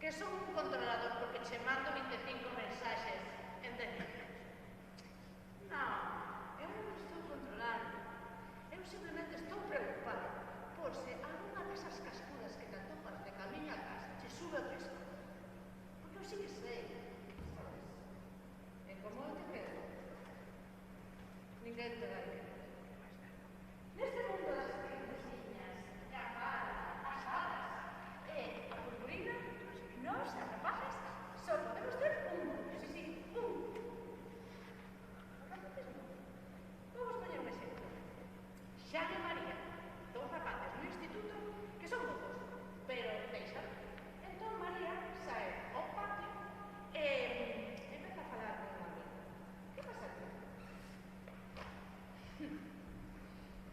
que son un controlador porque che mando 25 mensaxes en 10 minutos. Non, eu non estou controlando. Eu simplemente estou preocupada por se alguna desas cascudas que te atopas de camiño a casa che sube o peso. Porque eu sí que sei, sabes? E como eu te quedo, ninguén te vai querer. Neste mundo das princesiñas, e a fada, as hadas e a purpurina, nós, as rapaces, só podemos ter un mundo, sí, un. Os rapaces non. Vamos poñer un exemplo. Xan e María, dous rapaces no instituto que son bobos, pero deixan. Entón María sae ao patio e empeza a falar con un amigo. Que pasa aquí?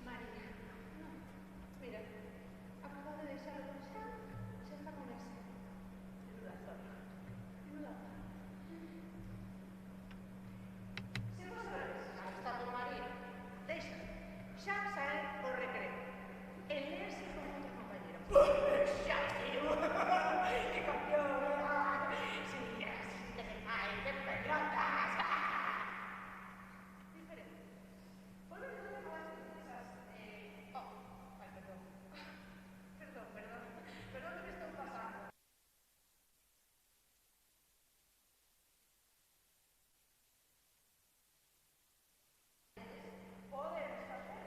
María, non. Mira, acabo de deixar con Xan, xa está con ese. Menuda zorra. Menuda zorra. Se vos sabes, xa está con María, deixa. Xa sae o recreo. E léase con outro compañero. Xa, tío. Que campeón. Sí, ay, que pelotas. Diferente. Volvemos a falar de esas... ay, perdón. Perdón que estou pasando. Podemos facer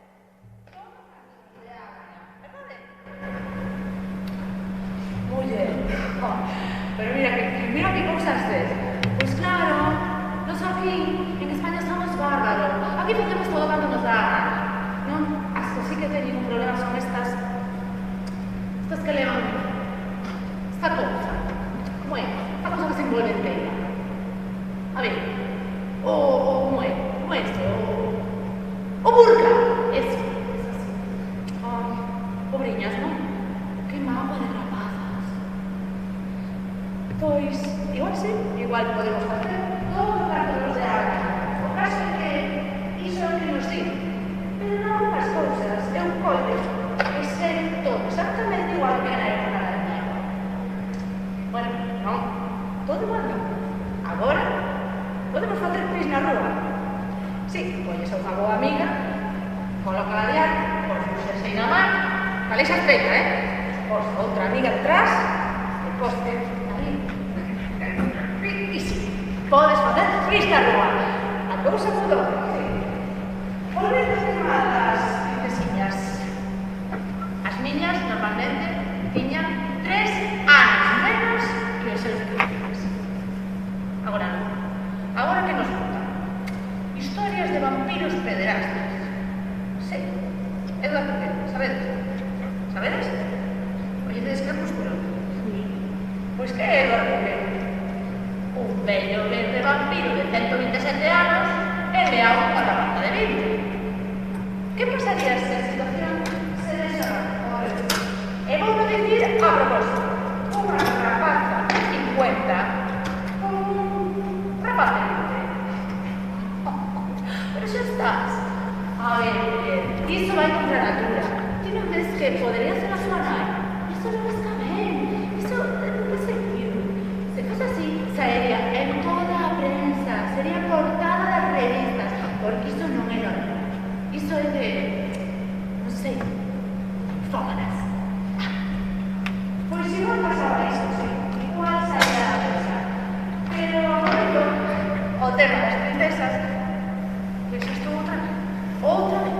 todo cando nos dé a gana, verdade? Muller, pero mira que cousas tes. Pois claro, nos aquí en España somos bárbaros. Aquí facemos todo cando nos dá a gana, non? Hasta sí que teñen un problema son estas que levan esta cousa. Como é? Esta cousa que se envolve entera. A ver, como é? Como é isto? O burka. Eso así. Ai, pobriñas, non? Que mágoa de rapazas. Pois, igual sí, igual podemos facer todo cando nos dé a gana. O caso é que iso é o que nos di. Pero non as cousas, eu coido que sei todo exactamente igual que na época da miña. Bueno, non, todo igual non. Agora, podemos facer pis na rúa. Sí, colles a unha boa amiga, colócala diante, pos un xersei na man, calixa estreita, pos outra amiga detrás, e poste aí. E sí, podes facer pis na rúa. A cousa mudou, sí. Volvendo ao tema das princesiñas. As niñas normalmente tiñan 3 anos menos que os seus príncipes. Agora non. Agora que nos contan? Historias de vampiros pederastas. Sí, Edward Cullen, sabedes? Sabedes? Coñecedes Crepúsculo? Sí. Pois que é Edward Cullen? Un bello verde vampiro de 127 anos enviado a la banda de 20. Que pasaría se a situación se deixara correr? E vou dicir a propósito, unha rapaza de 50 con un rapaz de 20. Pero xa estás. A ver, iso vai contra a natura. Ti non ves que podería ser a súa nai? Iso non está ben. Iso non vai sentir. Se fose así, saería en toda a prensa, sería portada das revistas, porque iso non é normal. Iso é de... non sei... fómanas. Pois igual pasaba iso, sí. Igual saía a prensa. Pero, o tema das princesas, pois isto outra vez. Outra vez.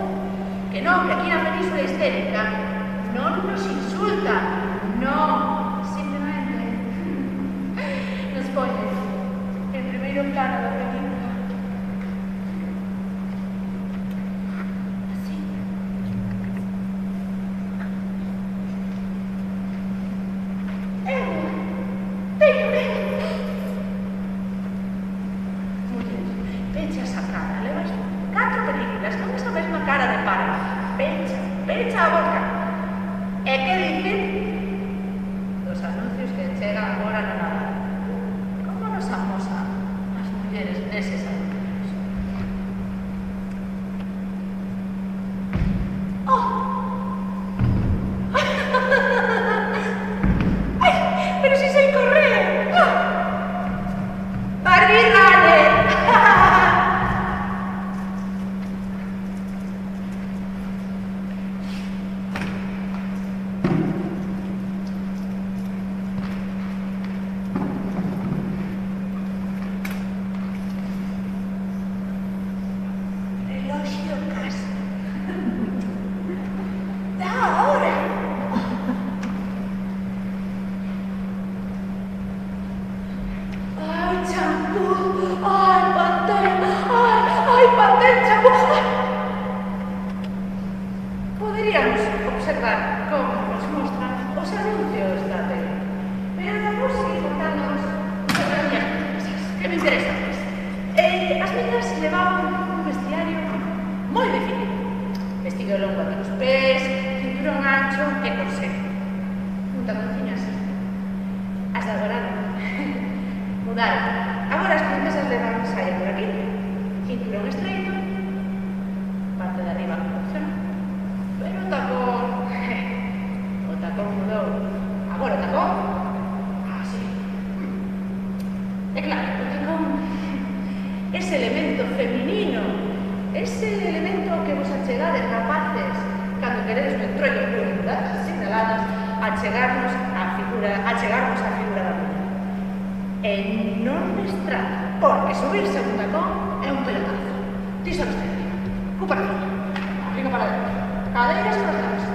Que non, que aquí na Península Ibérica non nos insultan. Non. Simplemente nos ponen en primeiro plano da película. Así. Teño medo. Muller, pecha esa cara. Levas 4 películas con esa mesma cara de paro. Pecha a boca. E que dicir dos anuncios que chegan agora no Nadal? Como nos amosan as mulleres me interesa máis. As miñas levaban un vestiario moi definido. Vestido longo ata os pés, cinturón ancho e corsé. Un taconciño así. As de agora non. Mudaron. Agora as princesas levan saia por aquí, cinturón estreito, parte de arriba con opción. Pero o tacón mudou. Agora o tacón, así. E claro, o tacón, ese elemento feminino, ese elemento que vos achegades, rapaces, cando queredes un entrollo preguntas sinaladas, achegarnos a figura da muller. E non me extraña, porque subirse a un tacón é un pelotazo. Ti só está arriba, cupa para dentro, cadeiras para atrás,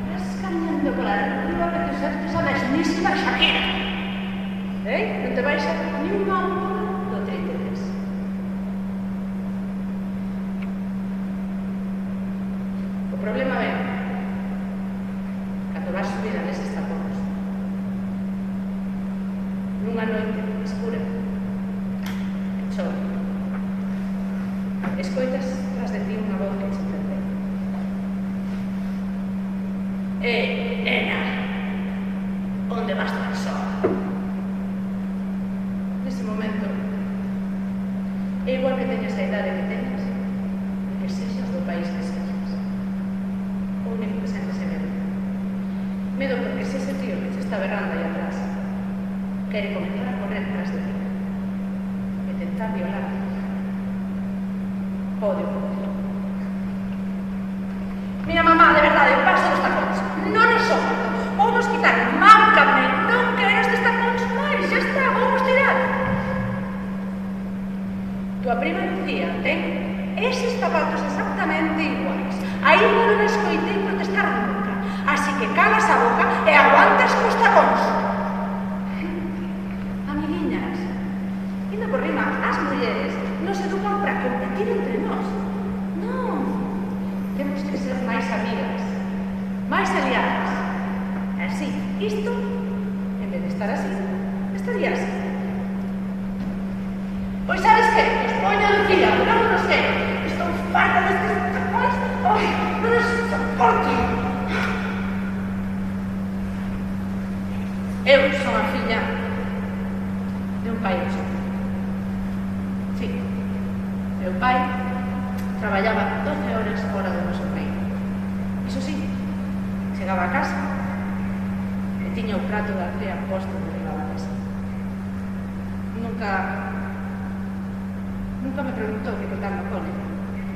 vas caminando con la arriba que te sertes a mesmísima Shakira. Non te vais a ni un ámbulo do 33. O problema é cando vas subir a neses tacóns nunha noite escura que chove, escoitas tras de ti unha voz que che entende. Nena, onde vas tan sola? Nese momento é igual que teñas a idade que teñas e que sexas do país que sexas. O único que sentes é medo. Medo porque se ese tío que che está berrando aí atrás quere comenzar a correr tras de ti e tentar violar, pode ocorrer. Mira, mamá, de verdade, paso dos tacóns. Non os soporto. Vamos quitar, márcame. Non quero estes tacóns máis. Xa está, vamos tirar. Tua prima Lucía ten eses zapatos exactamente iguais. Aí non os escoitei protestar nunca. Así que calas a boca e aguantas cos tacóns. Amiguiñas, indo por rima, as mulleres non se educan para competir entre nós. Non. Temos que ser máis amigas, máis aliadas. Así, isto, en vez de estar así, estaría así. Pois sabes que? Os poño de fila, non nos quero. Estou farta destes tacóns. Ai, non os soporto. Eu son a filla de un pai ausente. Sí, meu pai traballaba 12 horas fora do noso reino. Iso sí, chegaba a casa e tiña o prato da aldea posto de riba da mesa. Nunca me preguntou que tal no cole,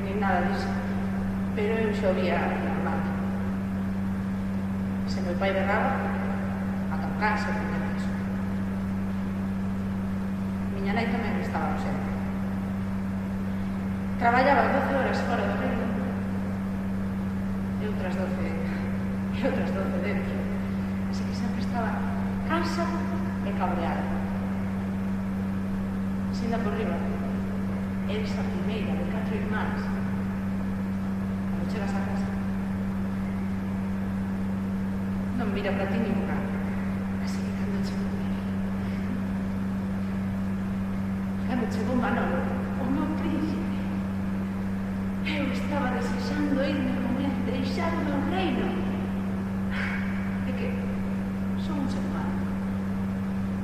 nin nada disso, pero eu xa o vía normal. Se meu pai berraba, ata o canso, tiña caso. Miña nai tamén estaba ausente. Traballaba 12 horas fora do reino e outras 12 dentro. Así que sempre estaba cansa e cabreada. Sinda por riba, eres a primeira de 4 irmáns. Cando chegas a casa, non mira para ti nunca. Así que cando chegou Manolo, o meu príncipe, eu estaba desexando irme con ele, deixar o meu reino. É que son un ser humano.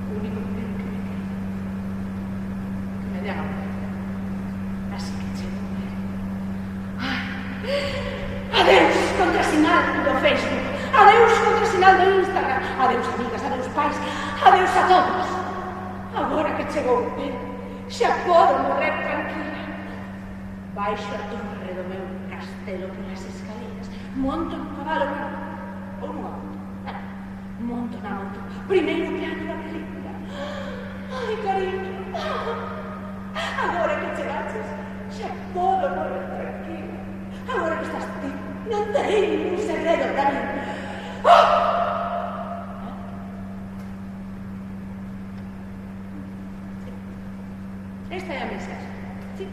O único que quero que me quede, que me dean amor. Así que chegou ele. Adeus contrasinal do Facebook, adeus contrasinal do Instagram, adeus amigas, adeus pais, adeus a todos. Agora que chegou ele, xa podo morrer tranquila. Baixo a torre do meu castelo polas escaleras, monto no cabalo ou non monto. Monto na moto, primeiro plano da película. Ai, cariño, agora que chegaches, xa podo morrer tranquila. Agora que estás ti, non terei ningún segredo para mí. Esta é a mensaxe. Sí,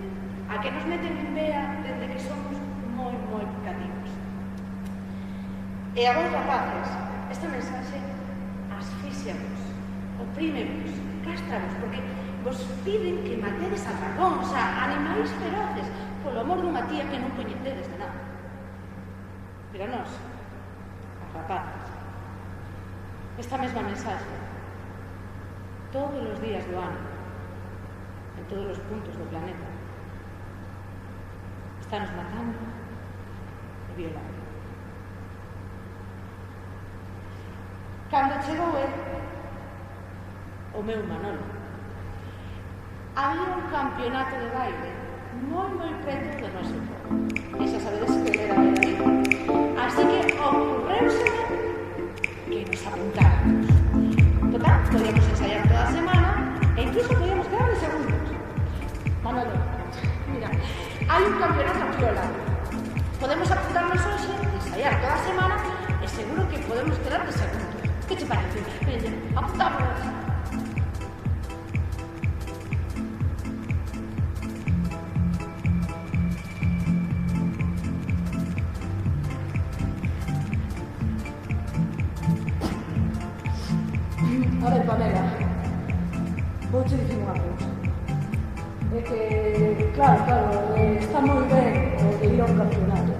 a que nos meten en vea desde que somos moi cativos. E a vos, rapaces, esta mensaxe asfixiamos, oprímemos, castramos, porque vos piden que matedes a dragóns, a animais feroces, polo amor dunha tía que non coñecedes de nada. Pero nós, as rapazas, esta mesma mensaxe, todos os días do ano, en todos os puntos do planeta, estános matando e violando. Cando chegou o meu Manolo, había un campeonato de baile moi preto do noso povo. E xa sabedes que era bailarín. Así que ocurreuseme que nos apuntáramos. Total, podíamos ensayar toda a semana e incluso podíamos quedar de segundos. Manolo, mira, hai un campeonato aquí ao lado. Podemos apuntarnos hoxe, ensayar toda a semana e seguro que podemos quedar de segundos. Que te parece? Veña, apuntámonos. A ver, Pamela, vou te dicir unha cousa. É que, claro, está moi ben o de ir a un campeonato.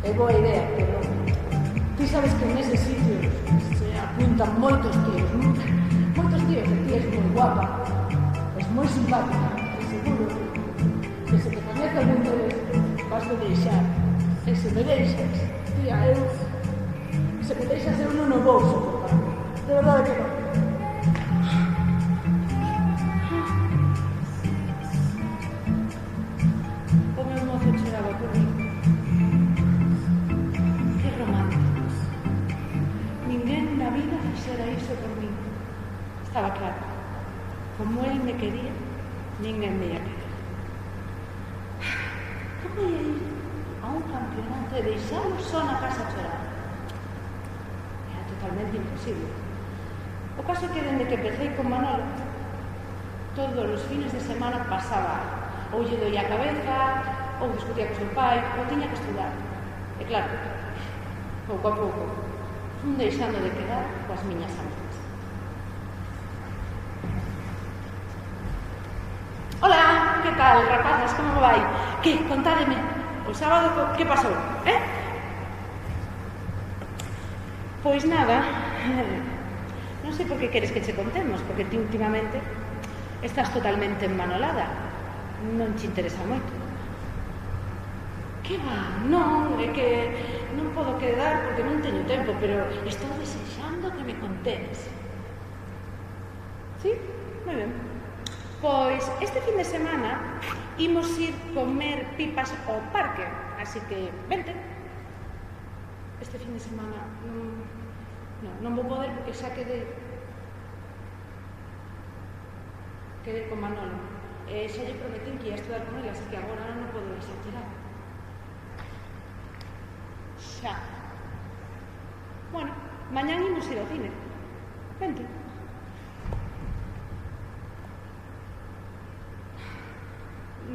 É boa idea, pero ti sabes que neses sitios se apuntan moitos tíos e ti és moi guapa, és moi simpática, e seguro que se te coñece algún deles vas de deixar. E se me deixas, tía, se me deixas eu non o vou soportar. De verdade que non. O meu mozo chegaba por mí. Que romántico. Ninguén na vida fixera iso por mí. Estaba claro. Como él me quería, ninguén me ia querer. Como ia ir a un campeonato e deixalo só na casa a chorar? Era totalmente imposible. O caso é que dende que empecé con Manolo, todos os fines de semana pasaba, ou lle doía a cabeza, ou discutía co seu pai, ou tiña que estudar. E claro, pouco a pouco, fun deixando de quedar coas miñas amigas. Hola, que tal, rapazas, como vai? Que, contádeme, o sábado que pasou, Pois nada, non sei por que queres que che contemos, porque ti últimamente estás totalmente enmanolada. Non te interesa moito. Que va? Non, é que non podo quedar porque non teño tempo, pero estou desexando que me contedes. Sí? Moi ben. Pois este fin de semana imos ir comer pipas ao parque, así que vente. Este fin de semana non vou poder porque xa quedei con Manolo. Xa lle prometín que ia estudar con ele, así que agora non podo deixar tirar. Xa. Bueno, mañán imos ir ao cine. Vente.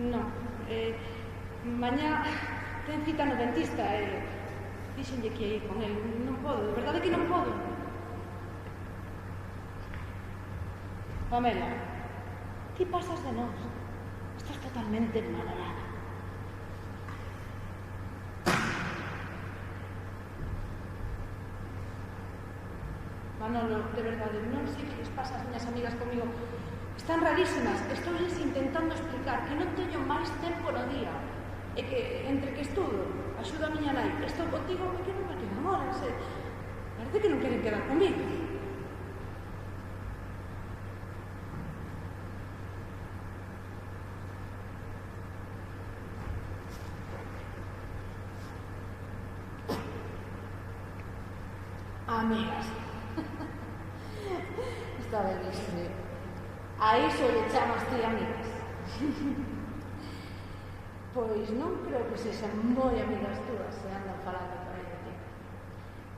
Non. Mañá ten cita no dentista e dixenlle que ia ir con ele. Non podo, de verdade que non podo. Pamela, ti pasas de nós. Estás totalmente enamorada. Manolo, de verdade, non sei que lles pasa as miñas amigas comigo. Están rarísimas. Estou lles intentando explicar que non teño máis tempo no día. E que, entre que estudo, axuda a miña nai, estou contigo, e que non me enamoran, parece que non queren quedar comigo. Amigas. Está ben isto, a iso lle chamas ti amigas. Pois non creo que sexan moi amigas túas se andan falando por aí de ti.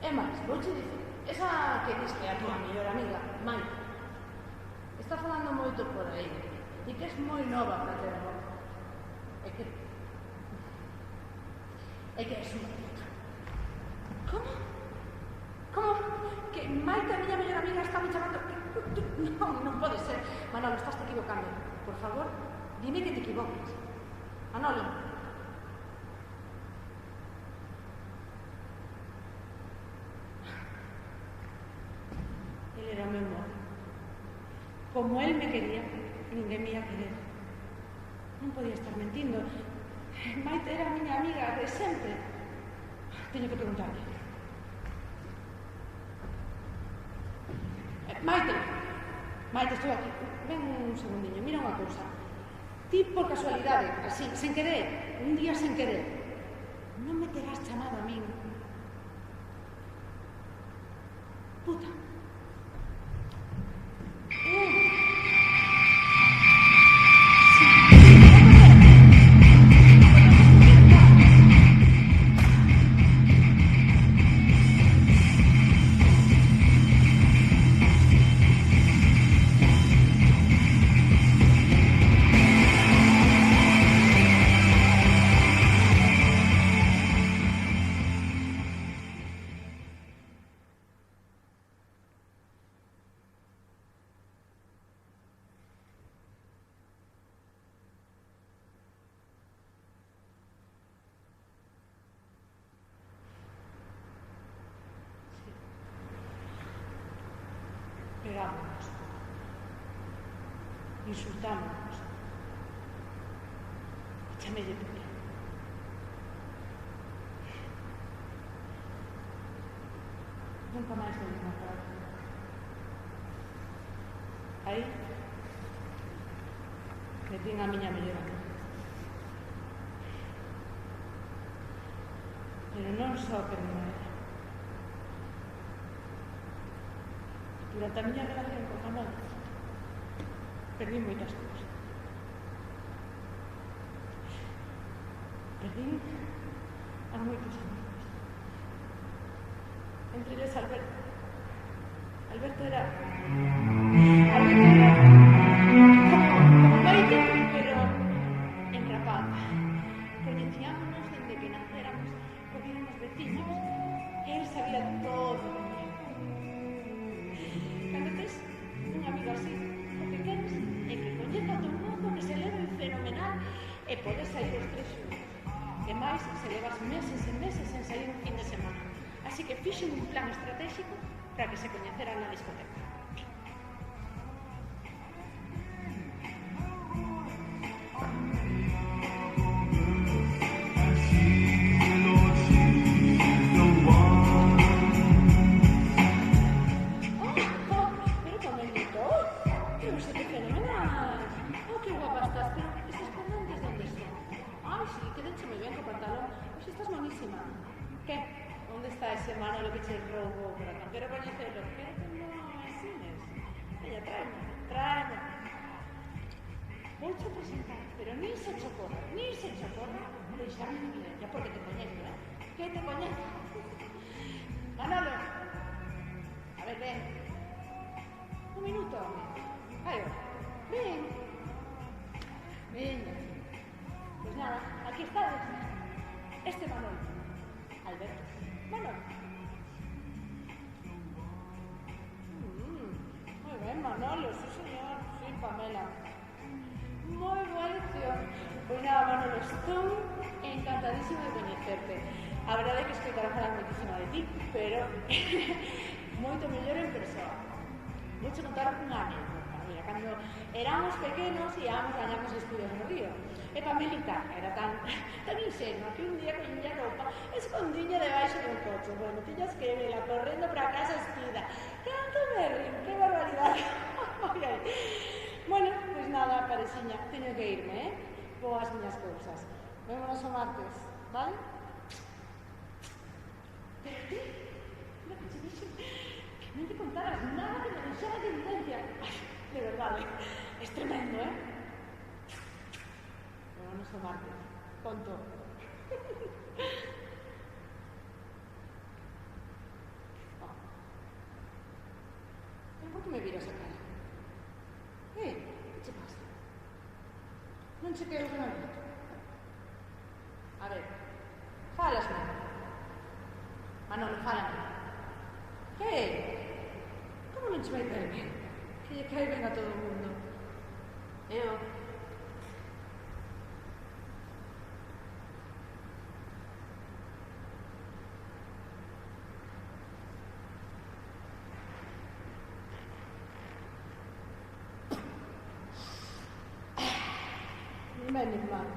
É máis, vouche dicir, esa que dis que é a tua mellor amiga, Maite, está falando moito por aí, e que és moi nova para ter voz. É que és unha puta. Como? Que Maite, a miña mellor amiga, está me chamando... Non pode ser. Manolo, estás te equivocando. Por favor, dime que te equivoques. Manolo. Él era o meu modo. Como él me quería, ninguén me ia querer. Non podía estar mentindo. Maite era a miña amiga de sempre. Teño que preguntarle. Maite, estou aquí. Ven un segundiño, mira unha cousa. Ti por casualidade, así, sen querer, un día sen querer, non me terás chamado a min puta. Pegámonos, insultámonos, chamelle puta. Nunca máis volví a falar. Aí metín a miña mellor amiga. Pero non só perdín a ela. Durante a miña relación con Manolo, perdí moitas cousas. Perdí a moitos amigos. Entre eles Alberto. Alberto era como Maite, pero enrapado. Coñecíámonos desde que nacéramos, porque éramos veciños. Él sabía todo de mí. Cando tes un amigo así, o que queres é que coñeza todo mundo, que se leve fenomenal e podes sair os tres xuntos. E máis se levas meses e meses sen sair un fin de semana. Así que fixen un plan estratégico para que se coñeceran na discoteca. ¿Qué? ¿Dónde está ese Manolo que se robó por acá? Quiero conocerlo. Quiero que no enseñes. Ella, tráeme. Voy a presentar, pero ni se chocorra. Deixame en silencio, porque te conozco, ¿eh? ¿Qué te conozco? Manolo. A ver, ven. Un minuto. Ahí va. Ven. Venga. Pues nada, aquí está este Manolo. Alberto. Manolo. Muy bien, Manolo, sí señor. Sí, Pamela. Muy buena elección. Pues nada, Manolo, estoy encantadísima de conocerte. A verdade é que escoitar a falar moitísima de ti, pero moito mellor en persona. Vou te contar unha anécdota. Mira, cando éramos pequenos íamos gañar nos estudios no río. E Pamelita era tan ingenua que un día coñía roupa escondiña debaixo dun coche. Bueno, tiñas que verla correndo para casa esquida. Canto me río, que barbaridade. Bueno, pues nada, parexiña, teño que irme, Vou as miñas cousas. Vémonos o martes, vale? Pero ti, lo que te dixo, que non te contaras nada que me deixara de evidencia. Ay, de verdade, es tremendo, Vémonos o martes, con todo. Por que me viras a cara? Que che pasa? Non che quero que me vea. A ver, falasme. Manolo, fálame. Que? Como non che vai ter ben? que lle cae ben a todo o mundo. Eu... Ben, irmán,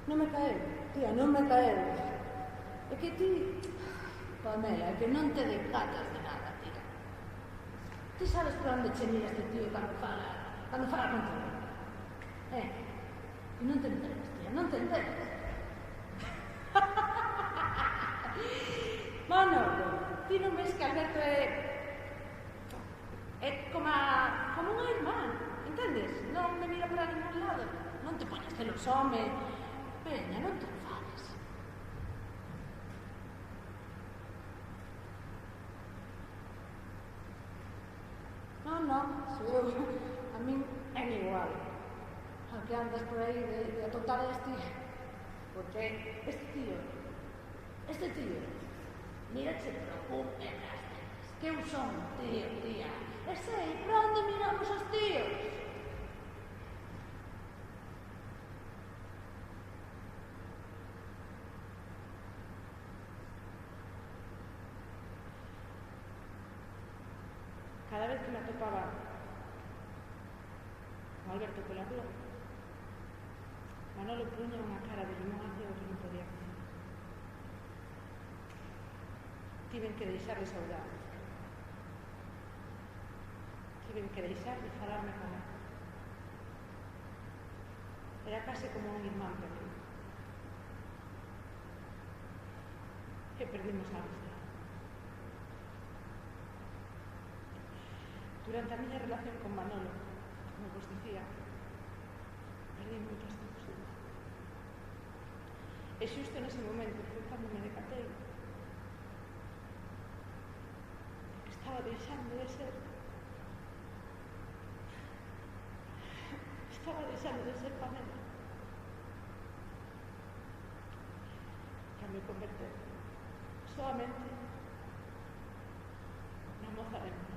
non me caeu, tía, non me caeu. É que ti, Pamela, é que non te decatas de nada, tía. Ti sabes por onde che mira este tío cando fala contigo. E non te enteres, tía, non te enteres. Manolo, ti non ves que Alberto é como unha irmá, entendes? Non me mira para ningún lado. Non te poñas celos, home. Veña, non te enfades. Non, se eu, a min é igual. A que andas por aí de atontar este, porque este tío, mira che preocupe nas tetas, que eu son tío, tía, e sei para onde miramos os tíos. Cada vez que me atopaba con Alberto pola rúa, Manolo puña unha cara de limón ácido que non podía comer. Tiven que deixar de saudar. Tiven que deixar de falarme con él. Era case como un irmán perdido. E perdimos a amistad. Durante a miña relación con Manolo, como vos dicía, perdí moitas ilusións. E xusto nese momento foi cando me decatei que estaba deixando de ser Pamela, que me converteu solamente na moza de mundo.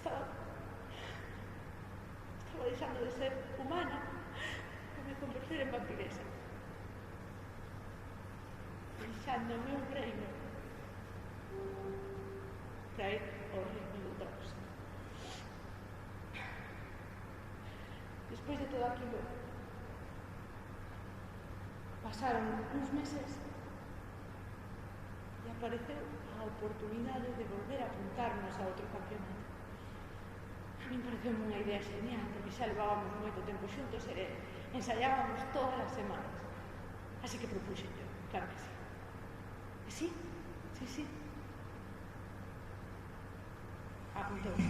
Estaba deixando de ser humana para me convertir en vampiresa. Deixando o meu reino para ir ao reino de outros. Despois de todo aquilo, pasaron uns meses e apareceu a oportunidade de volver a apuntarnos a outro campeonato. A mí pareceu unha idea genial, porque xa levábamos moito tempo xuntos e ensaiábamos todas as semanas. Así que propuxen yo, claro que sí. E sí. Apuntouse.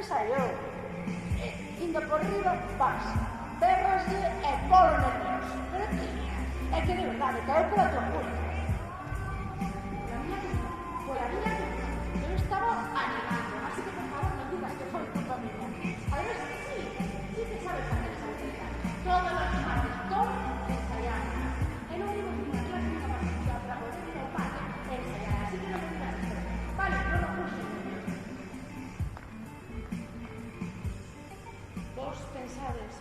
Ensaiou. Indo por riba, vas. Berraslle e polo nervioso. Pero que é que de verdade, caeu pola tua culpa. Pola miña culpa. Eu estaba animando, así que por favor non digas que foi culpa miña. Además, sí que sabes facer esa botella. Todos os martes, todos ensaiamos. E non digo que unha clase unha pasilla para volver ir ao parque e ensaiar. Así que non me digas eso. Vale, non lo puse. Vos pensades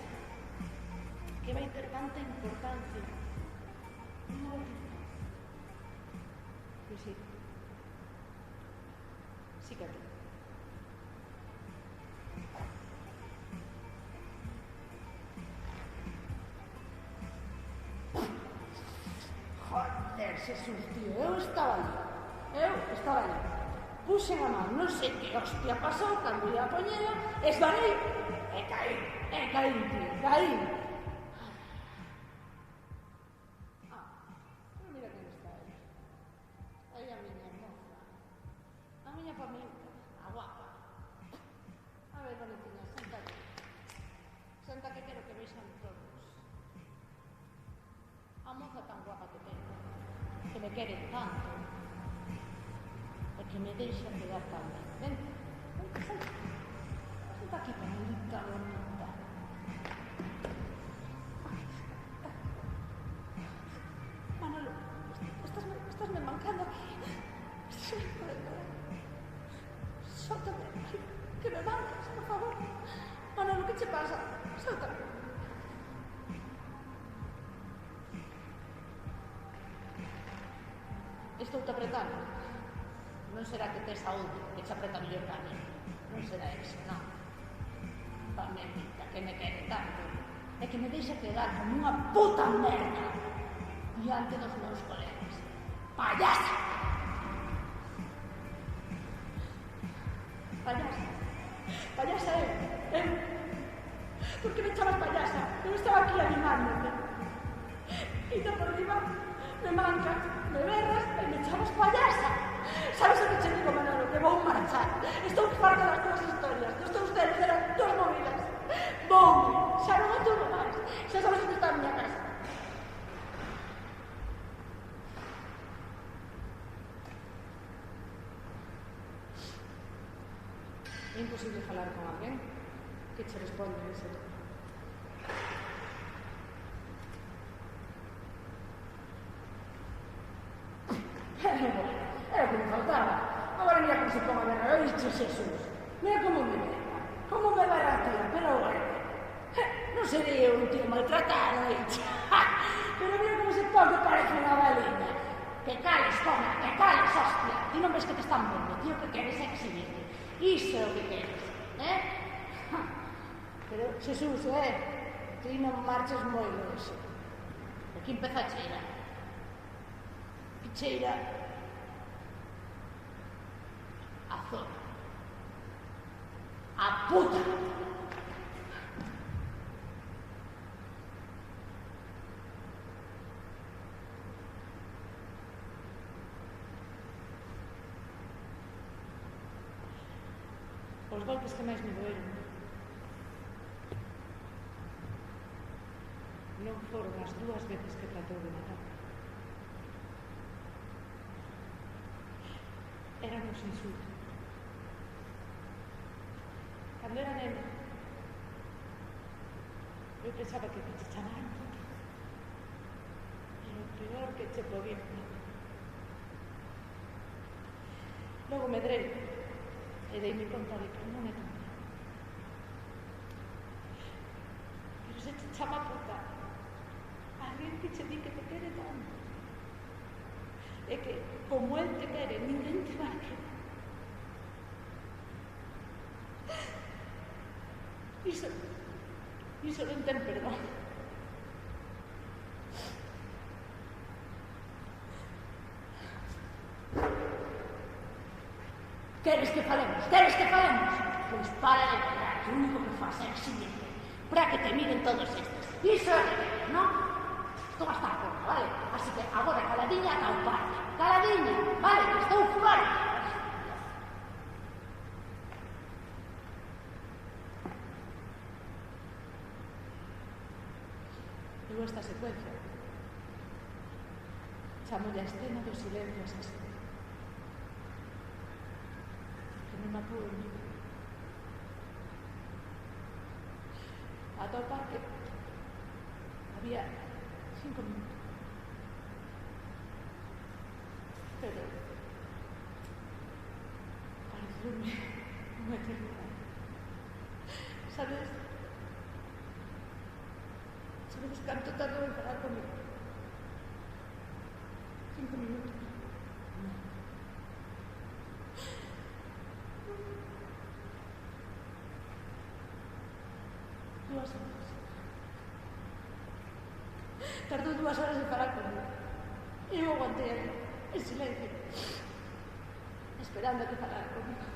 que vai ter tanta importancia unha botella? Pois sí. Sí que ten. Joder, Jesús, tío, eu estaba ali. Puxen a man, non sei que hostia pasou, cando ia a poñela, esbarei caí, tío, caí. Pero mira quen está aí. Aí a miña moza. A miña familia, a guapa. A ver, Valentina, senta-te. Senta que quero que vexan todos. A moza tan guapa que tengo, que me quere tanto, e que me deixa pegar tamén. Vente, senta. Senta aquí, panelita bonita. Manolo, estásme mancando aquí. Sóltame, que me mancas, por favor. Manolo, que che pasa? Sóltame. Estou te apretando. Non será que tes saúde, que che apreta mellor que a mí. Non será eso, non. Panelita, que me quere tanto. É que me deixa quedar como unha puta merda diante dos meus colegas. Payasa! Payasa. Payasa eu. Por que me chamas payasa? Eu estaba aquí animándote. E te por riba me mancas, me berras e me chamas payasa. Sabes o que che digo, Manolo? Que vou marchar. Estou farta das túas historias, dos teus telos, das túas movidas. Vou, xa non aturo máis. Xa sabes onde está a miña casa. É imposible falar con alguén que che responde ese tono. Era o que me faltaba. Agora mira como se pon a ver a oíste, Jesús. Mira como me ve. Como me va a tía, pero bueno. Non serei eu un tío maltratado, oíste. Pero mira como se pon que parece unha baliña. Que cales, coma, que cales, hostia. Ti non ves que te están vendo, tío, que queres exhibirte. Iso é o que queres, Pero, Jesús, ti non marches moi longe. Aquí empeza a cheirar. Que cheira a zona. A puta! Os golpes que máis me doeron non foron as 2 veces que tratou de matar. Eran os insultos. Cando era nena, eu pensaba que te chamaran puta. Era o peor que che podía falar. Logo medrei e deime conta de que non é tan mal. Pero se te chama puta, alguén que che di que te quere tanto, e que, como el te quere, ninguén te vai querer. Iso non ten perdón. Queres que falemos? Pois para de pegar, que o único que faz é exhibirte, para que te miren todos estes. Iso é que queres, non? Estou hasta a porta, vale? Así que agora caladiña ata o parque. Caladiña, vale? Que estou fora. Eu esta secuencia chamo a escena do silencio asesino. Que non me apuro ni. Ata o parque había 5 minutos. Pero parecióme unha eternidade. Sabes canto tardou en falar comigo? 5 minutos. Non. 2 horas. Tardou 2 horas en falar comigo. E eu aguantei ali, en silencio, esperando a que falara comigo.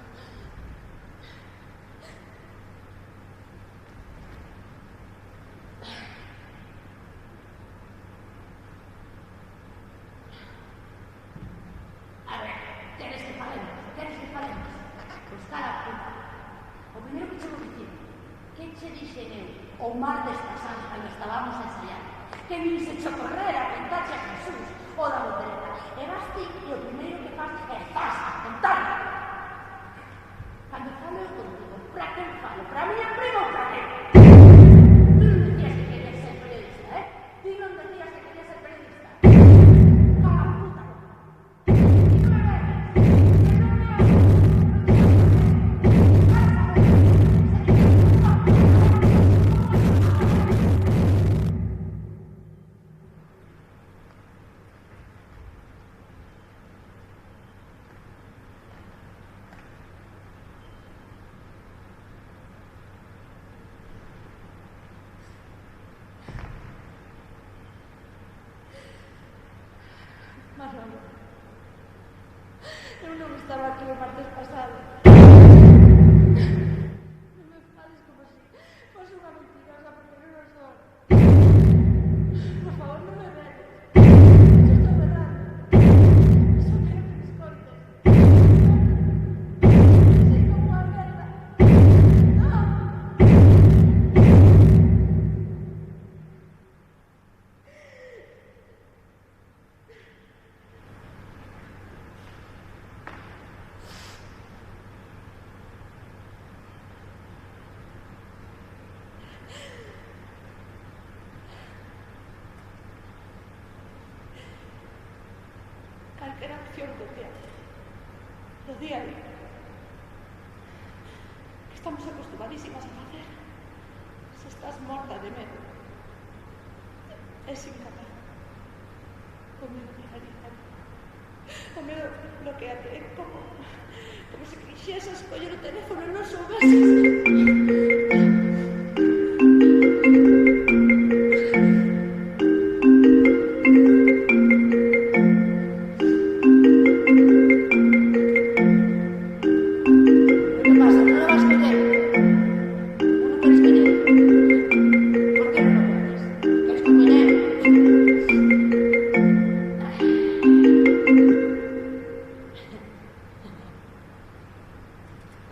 Que che dixen eu o martes pasado cando estábamos ensayando? Que vins hecho correr a contarche a Jesús o da voltereta. E vas ti e o primeiro que faz é estás a contar. Cando falo eu contigo, pra quen falo? Pra miña prima ou pra quen? Tú non decías que querías ser periodista, eh? Tú non decías que querías ser periodista. Cala a puta. Manolo, eu non estaba aquí o martes pasado. Non me fales como si fose unha mentirosa, porque non o son. Por favor, non me veres. Isto é verdade. Iso quero que me escoites. Sei como a merda. Calquera acción do teatro, do día a día, que estamos acostumadísimas a facer. Se estás morta de medo, es incapaz. O medo paralizante, o medo bloqueate, como se quixesas coller o teléfono e non soubeses.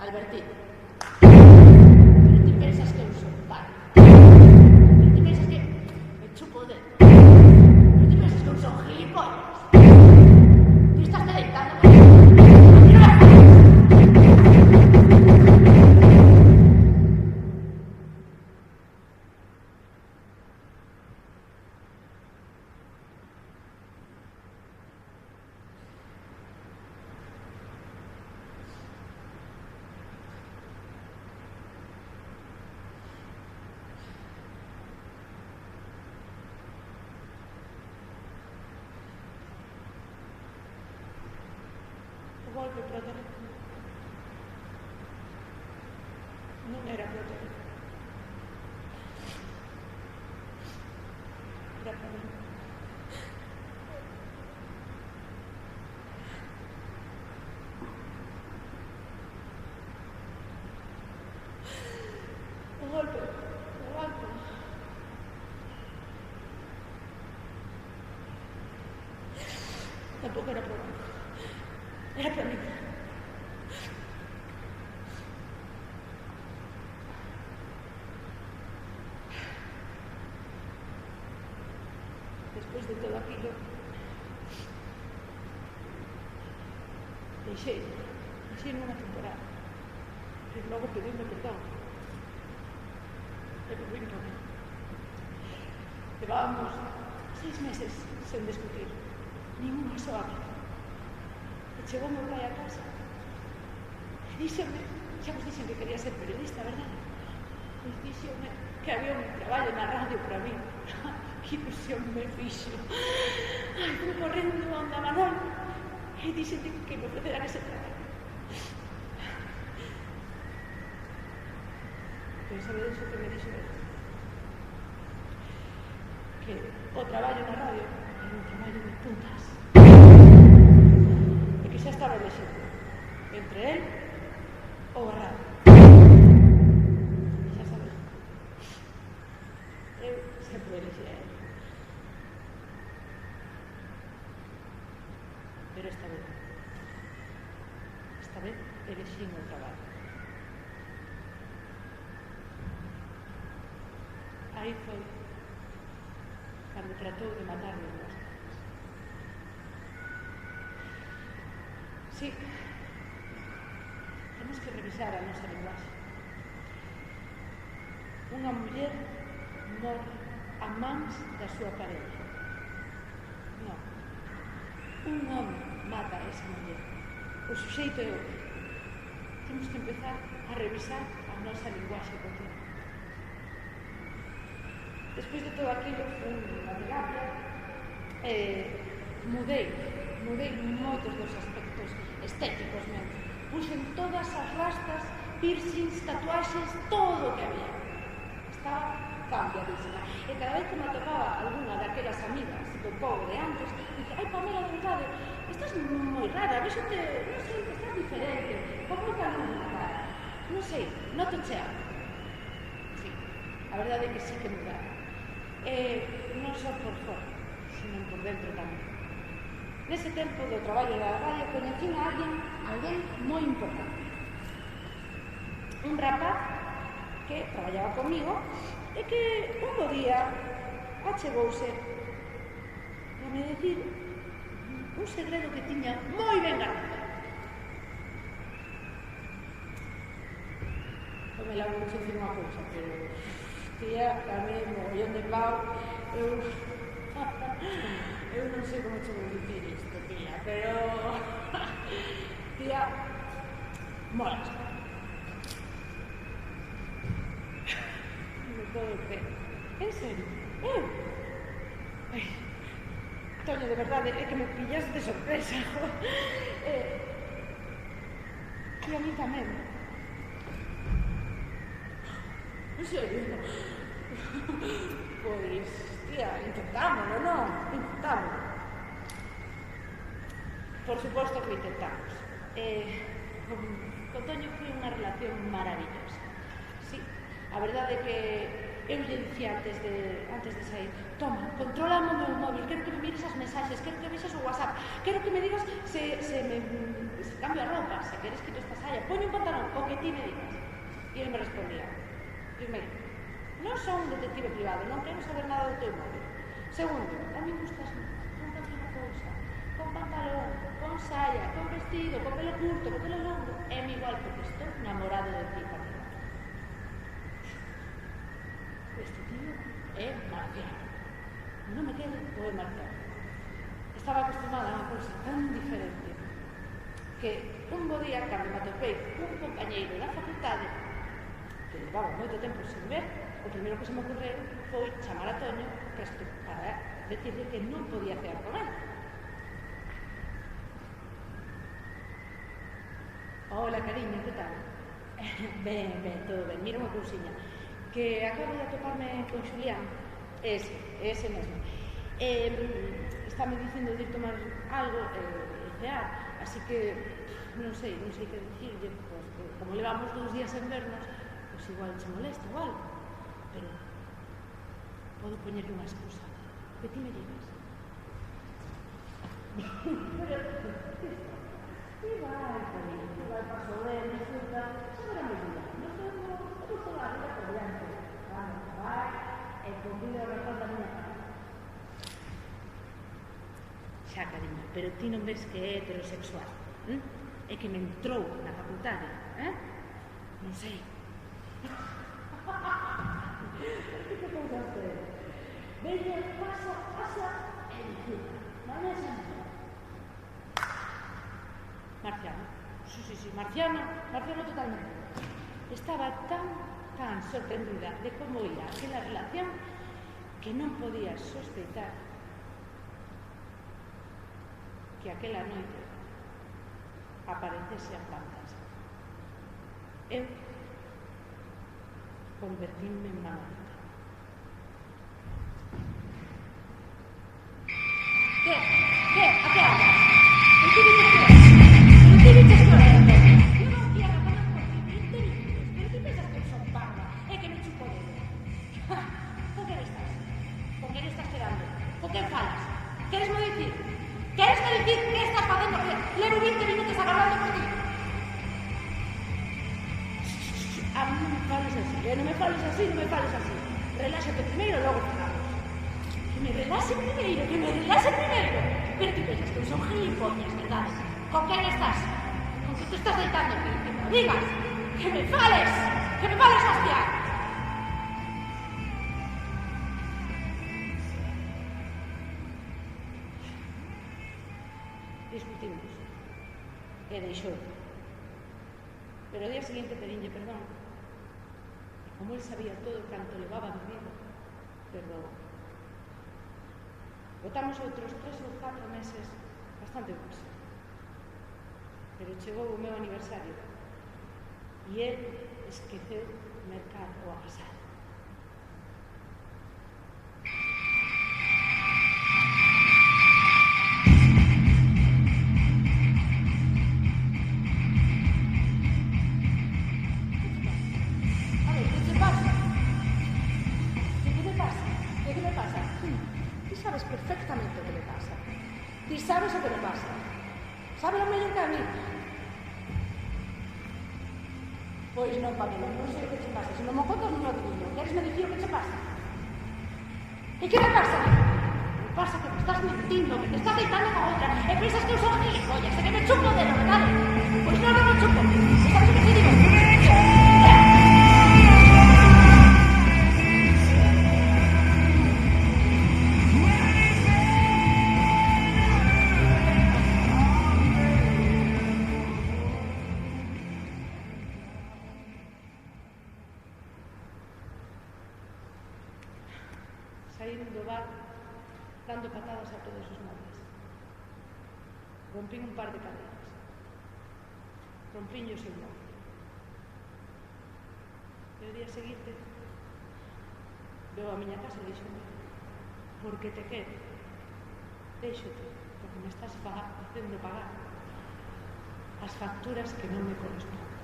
Albertín, pero ti pensas que eu son paro? Pero ti pensas que me chupo o dedo? Pero ti pensas que eu son gilipollas? Ti estás deleitando conmigo. A mí non me jodas. Volve para o teléfono. Non era para o teléfono. Era para mí. O golpe, o alto. Tampouco era para mí. Era para mí. Despois de todo aquilo, deixei nunha temporada. E logo pedindo perdón. E volvín para mí. Levábamos 6 meses sen discutir. Nin unha soa vez. Chegou meu pai a casa e díxome, xa vos dixen que quería ser periodista, verdade? E díxome que había un traballo na radio para mí. Que ilusión me fixo. Ai, fui correndo onda Manol e díxeme que me ofreceran ese traballo. Pero sabedes o que me dixo ele? Que o traballo na radio era un traballo de putas. Que xa estaba elegido entre él ou a radio. Xa sabes. Eu sempre elexi a él. Pero esta vez elexi o traballo. aí foi cando tratou de matarme os meus. Sí, temos que revisar a nosa linguaxe. Unha muller morre a mans da súa parella. Non. Un home mata a esa muller. O suxeito é outro. Temos que empezar a revisar a nosa linguaxe cotidiana. Despois de todo aquilo, fui na terapia, mudei moitos dos aspectos estéticos mesmo. Puxen todas as rastas, piercings, tatuaxes, todo o que había. Estaba cambiadísima. E cada vez que me atopaba algunha daquelas amigas do povo de antes, dice, ai, Pamela, de verdade, estás moi rara, vexote, non sei, que estás diferente, con moita luz na cara. Non sei, noto chea. Sí, a verdade é que sí que mudara. Non só por fora, sino por dentro tamén. Nese tempo do traballo da radio coñecín a alguén moi importante. Un rapaz que traballaba comigo e que un bo día achegouse a me decir un segredo que tiña moi ben guardado. Me la vou dicir unha cousa, pero tía, tamén mogollón de pau, eu non sei como che vou dicir isto, tía, pero tía, molas. Non podo creer. En serio? Ai, Toño, de verdade, é que me pillas de sorpresa. E a mí tamén. En serio? Pois, tía, intentámoslo, non? Intentámoslo. Por suposto que intentamos. Con Toño foi unha relación maravillosa. Sí, a verdade é que eu lle dicía antes de sair, toma, controlame o meu móvil, quero que me mires as mensaxes, quero que vexas o WhatsApp, quero que me digas se cambio a roupa, se queres quito esta saia, poño un pantalón, o que ti me digas. E ele me respondía, primeiro, non son un detective privado, non quero saber nada do teu móvil. Segundo, a mí gustas con calquera cousa, con pantalón, con saia, con vestido, con pelo curto, con pelo longo, é igual porque estou namorado de ti, Pamela. Este tío é marciano. Non me quede o é marciano. Estaba acostumada a unha cousa tan diferente que un bo día, cando me atopei un compañeiro da facultade que levaba moito tempo sin ver, o primeiro que se me ocorreu foi chamar a Toño para decirle que non podía quedar con él. Hola, cariño, que tal? Ben, todo ben. Mira unha cousiña, que acabo de atoparme con Xulián, ese mesmo. Estáme dicindo de ir tomar algo e cear, así que non sei que dicirlle, pues, que como levamos 2 días en vernos, pues igual se molesta ou algo, pero podo poñerle unha excusa, que ti me digas. Pero, igual, cariño, igual paso ben, disfruta, xa verá moi bien. La vida por diante, vamos a trabajar e convido a mejor da miña parte. Xa, cariño, pero ti non ves que é heterosexual, é que me entrou na facultade, non sei. Que pensaste? Veña, pasa e disfruta, non é sempre. Marciano, sí, marciano totalmente. Estaba tan sorprendida de como ia aquela relación que non podía sospeitar que aquela noite aparecese a fantasma. Eu convertínme en Manolita. Que? A que hablas? En que dices que é? En que dices que é? Eu non quero hablar por ti, pero ti pensas que son parda, é que me chupo de ella. Con que estás? Con que estás quedando? Con que falas? Queresme dicir? Queresme dicir que estás facendo? Levo 20 minutos agardando por ti. A mí non me fales así, non me fales así. Reláxate primeiro, logo falamos. Que me relaxe primeiro. Pero ti pensas que eu son gilipollas, verdade? Con quen estás? Con que te estás deitando aquí? Que me digas. Que me fales, hostia. Discutimos. E deixou. Pero o día seguinte pedinlle perdón. E como él sabía todo canto levaba vivido, perdón. Botamos outros 3 ou 4 meses bastante bons. Pero chegou o meu aniversario e él esqueceu mercar o agasado. Perfectamente o que le pasa. Ti sabes o que le pasa. Sabe lo mellor que a mí. Pois non, Pamela, non sei o que che pasa. Se non me contas, non o adivino. Queres me dicir o que che pasa? E que me pasa? Me pasa que me estás mentindo, que te estás deitando con outra, e pensas que eu son gilipollas, e que me chupo o dedo, verdade? Pois non me chupo. E sabes o que te digo? Saíron do bar dando patadas a todos os móveis. Rompín un par de cadeiras. Rompín o seu móvil. E o día seguinte veo a miña casa e díxome: porque te quero, déixote, porque me estás facendo pagar as facturas que non me corresponden.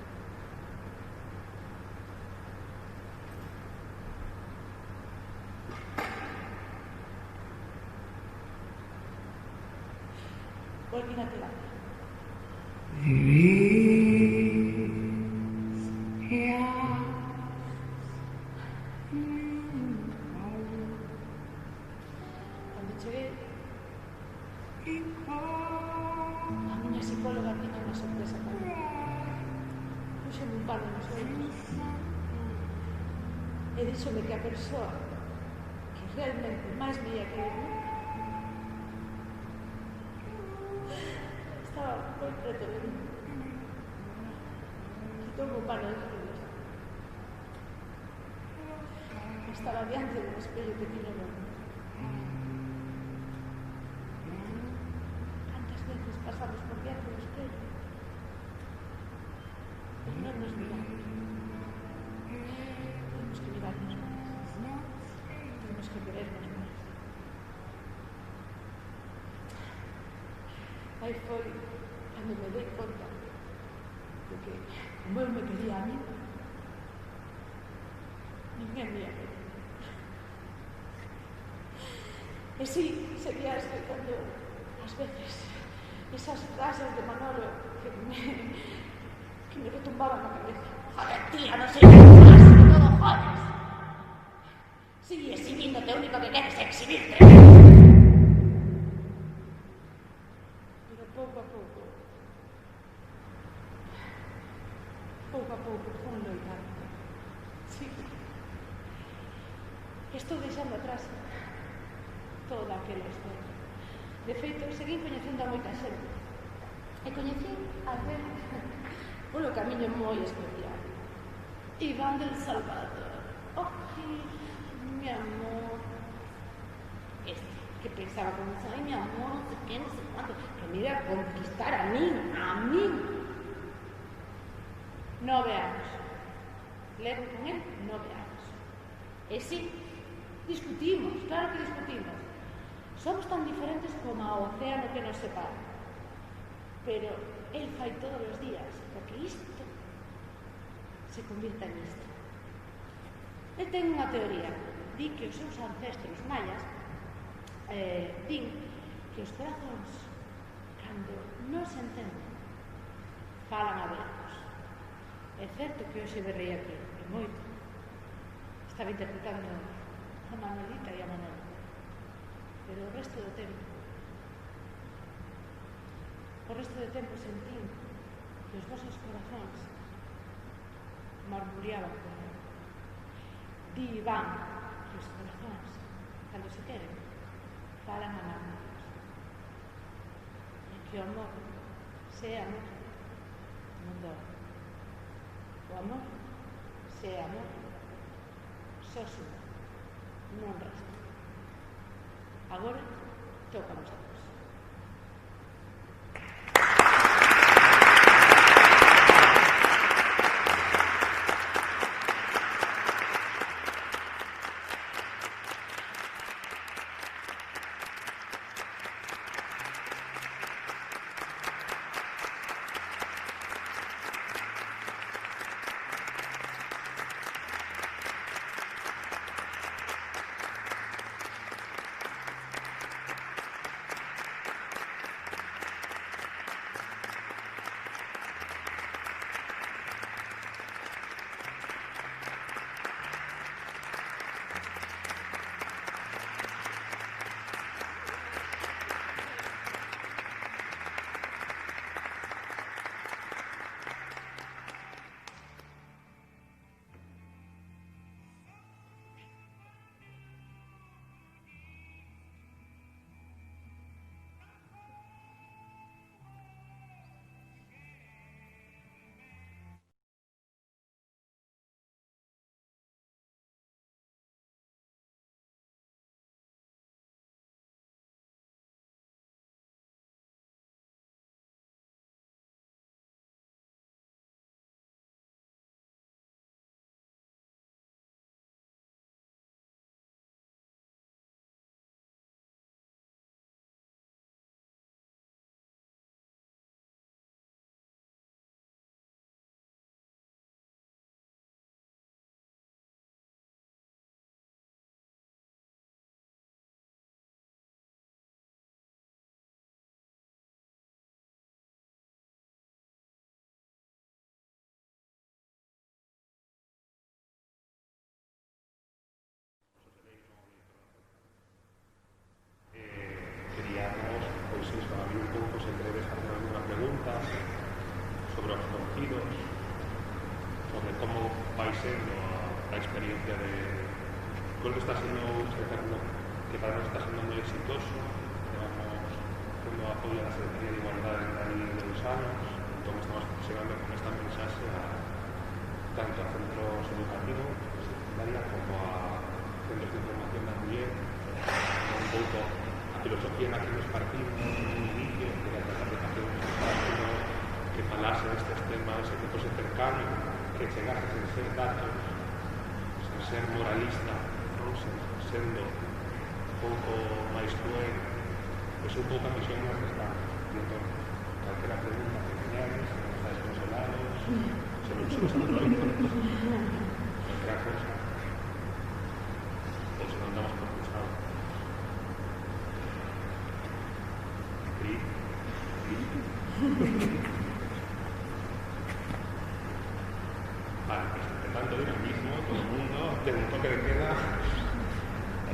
Volvín a terapia. Cando cheguei, a miña psicóloga tiña unha sorpresa para mí. Puxeme un palo nos ollos e díxome que a persoa que realmente máis me ia querer estaba moi preto de mí. Quitoume o palo dos ollos. Estaba diante do espello que tiña no mundo. Cantas veces pasamos por diante do espello e non nos miramos. Temos que mirarnos máis. Temos que querernos máis. Aí foi cando me dei conta de que, como eu me quería a mí, ninguén me ia querer. E si, seguía escritando ás veces esas frases de Manolo que me retumbaban na cabeza. Joder, tía, non sei máis, que todo jodes. Sigue exhibíndote, o único que queres é exhibirte. Pero pouco a pouco fue un loitar. Sí. Estou deixando atrás toda aquela historia. De feito, seguí coñecendo a moita xente. E coñecí a ver polo camiño moi especial. Iván del Salvador. Mi amor. Este, que pensaba como, ay, mi amor, no sé qué, no sé cuánto. Que me iba a conquistar a mí. 9 anos. Levo con él 9 anos. E sí, discutimos, claro que discutimos. Somos tan diferentes como o océano que nos separa. Pero él fai todos os días porque isto se convirta en isto. Él ten unha teoría. Di que os seus ancestros mayas din que os corazóns, cando non se entenden, falan abertos. É certo que hoxe berrei aquí, e moito. Estaba interpretando a Manuelita e a Manolo. Pero o resto do tempo sentín que os vosos corazóns murmuriaban con el. Di Iván que os corazóns, cando se queren, falan a murmurios. E que o amor, se é amor, non dói. O amor, se é amor, só suma, non resta. Agora, toca nos todos. sobre os conocidos, sobre como vai sendo a experiencia de... Creo que está sendo un espectáculo que para nós está sendo moi exitoso. Llevamos tendo apoio a la Secretaría de Igualdade en aí de 2 anos, entón estamos chegando con esta mensaxe tanto a centros educativos de secundaria como a centros de información da muller, un pouco a filosofía na que nos partimos no inicio, que era tratar de facer un espectáculo que falase destes temas e que fose cercano, que chegase sen ser datos, sen ser moralista, non? Sendo un pouco máis cruel, pois un pouco a misión nas que estamos. E entón, calquera pregunta que teñades, se non estáis consolados, se non somos antroitos, calquera cosa, ou se non damos por cruzado. Vale, pues empezando dinamismo, todo el mundo, de un toque de queda,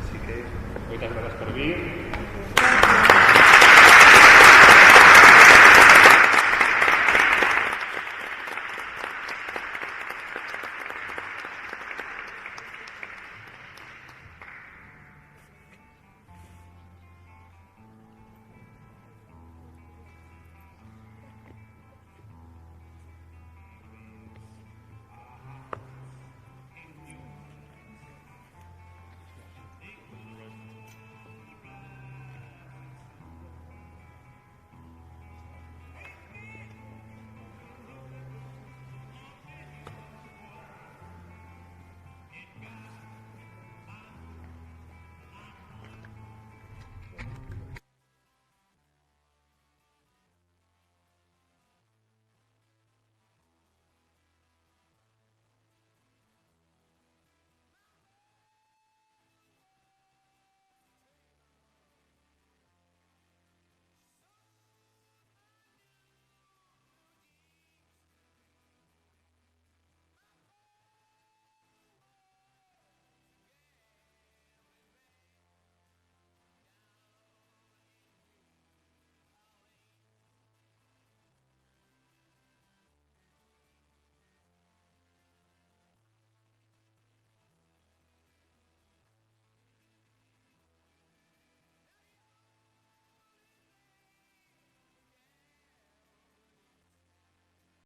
así que muchas gracias por venir.